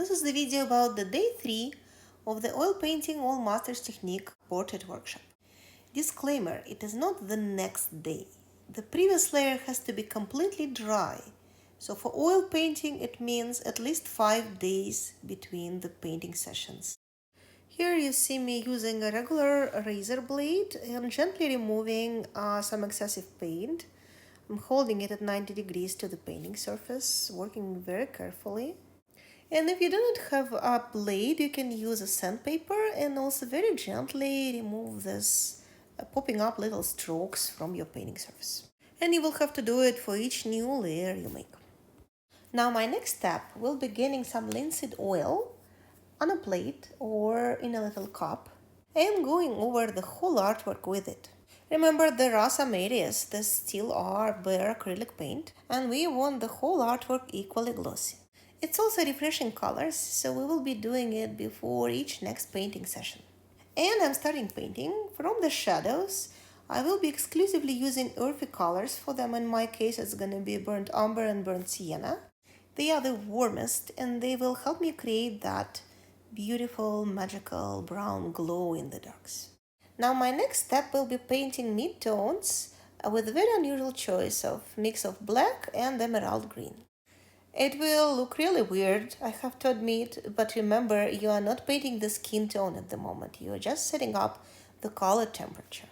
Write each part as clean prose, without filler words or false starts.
This is the video about the day 3 of the oil painting all masters technique portrait workshop. Disclaimer, it is not the next day. The previous layer has to be completely dry. So for oil painting it means at least 5 days between the painting sessions. Here you see me using a regular razor blade and gently removing some excessive paint. I'm holding it at 90 degrees to the painting surface, working very carefully. And if you do not have a blade, you can use a sandpaper and also very gently remove this popping up little strokes from your painting surface. And you will have to do it for each new layer you make. Now my next step will be getting some linseed oil on a plate or in a little cup and going over the whole artwork with it. Remember, there are some areas that still are bare acrylic paint and we want the whole artwork equally glossy. It's also refreshing colors, so we will be doing it before each next painting session. And I'm starting painting from the shadows. I will be exclusively using earthy colors for them. In my case, it's going to be burnt umber and burnt sienna. They are the warmest and they will help me create that beautiful, magical brown glow in the darks. Now my next step will be painting mid-tones with a very unusual choice of mix of black and emerald green. It will look really weird, I have to admit, but remember, you are not painting the skin tone at the moment. You are just setting up the color temperature.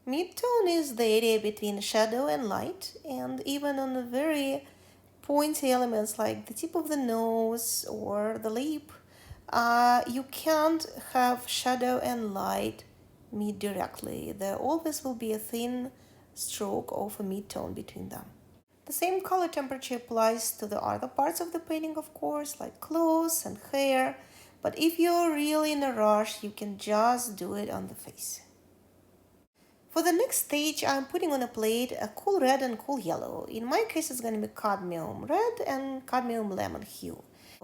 Mid-tone is the area between shadow and light, and even on the very pointy elements like the tip of the nose or the lip, you can't have shadow and light meet directly. There always will be a thin stroke of a mid-tone between them. The same color temperature applies to the other parts of the painting, of course, like clothes and hair. But if you're really in a rush, you can just do it on the face. For the next stage, I'm putting on a plate a cool red and cool yellow. In my case, it's going to be cadmium red and cadmium lemon hue.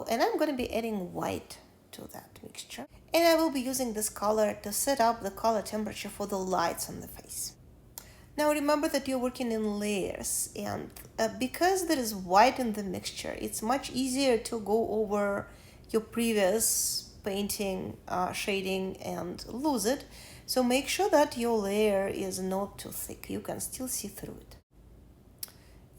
And I'm going to be adding white to that mixture. And I will be using this color to set up the color temperature for the lights on the face. Now remember that you're working in layers, and because there is white in the mixture, it's much easier to go over your previous painting shading and lose it. So make sure that your layer is not too thick. You can still see through it.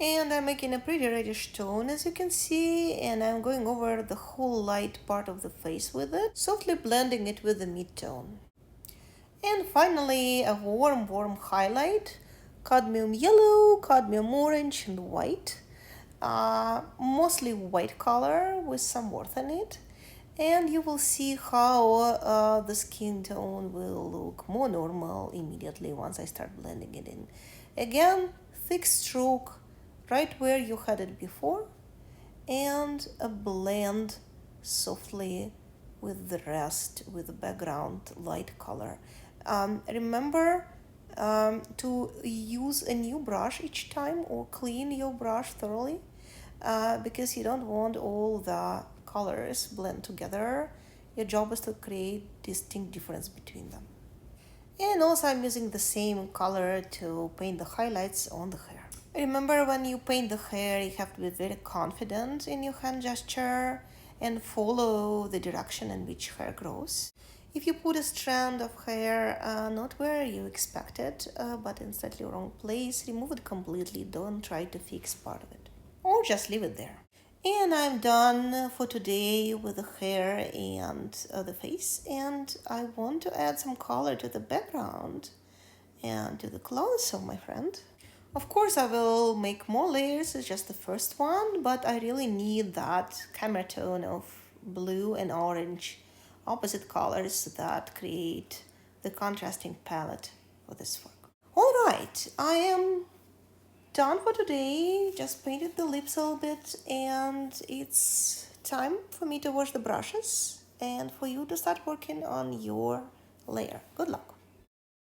And I'm making a pretty reddish tone, as you can see, and I'm going over the whole light part of the face with it, softly blending it with the mid-tone. And finally, a warm highlight, cadmium yellow, cadmium orange, and white. Mostly white color with some warmth in it. And you will see how the skin tone will look more normal immediately once I start blending it in. Again, thick stroke right where you had it before, and a blend softly with the rest, with the background light color. Remember to use a new brush each time or clean your brush thoroughly because you don't want all the colors blend together. Your job is to create distinct difference between them. And also I'm using the same color to paint the highlights on the hair. Remember, when you paint the hair, you have to be very confident in your hand gesture and follow the direction in which hair grows. If you put a strand of hair not where you expect it, but in slightly wrong place, remove it completely. Don't try to fix part of it. Or just leave it there. And I'm done for today with the hair and the face. And I want to add some color to the background and to the clothes of my friend. Of course, I will make more layers. It's just the first one, but I really need that camera tone of blue and orange, opposite colors that create the contrasting palette for this work. All right, I am done for today. Just painted the lips a little bit, and it's time for me to wash the brushes and for you to start working on your layer. Good luck.